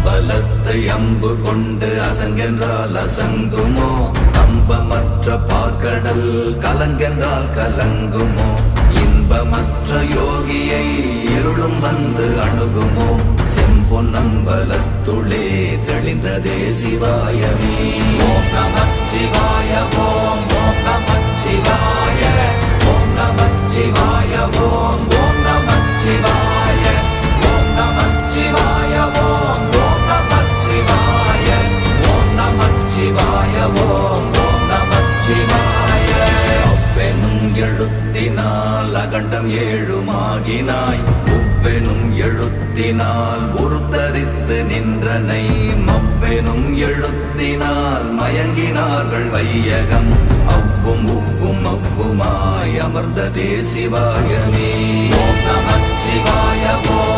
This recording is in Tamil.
அம்பலத்தை அம்பு கொண்டு அசங்கென்றால் அசங்குமோ? அம்பமற்ற பார்க்கடல் கலங்கென்றால் கலங்குமோ? இன்பமற்ற யோகியை இருளும் வந்து அணுகுமோ? செம்பொன்னம்பலத்துளே தெளிந்ததே சிவாயமே. ஓம் நமச்சிவாய ஓம் ஓம் நமச்சிவாய ஓம் நமச்சிவாய ஓம் ஓம் நமச்சிவாய ஓம் நமச்சிவாய ஓம் ஓம் நமச்சிவாய ஓம் நமச்சிவாய ஓம் ஓம் நமச்சிவாய. அவ்வெனும் எழுத்தினால் அகண்டம் ஏழுமாகினாய், உவ்வெனும் எழுத்தினால் உருத்தரித்து நின்றனை, மவ்வெனும் எழுத்தினால் மயங்கினார்கள் வையகம், அவ்வும் உவ்வும் அவ்வுமாய் அமர்ந்ததே சிவாயமே. ஓம் நமச்சிவாய ஓம்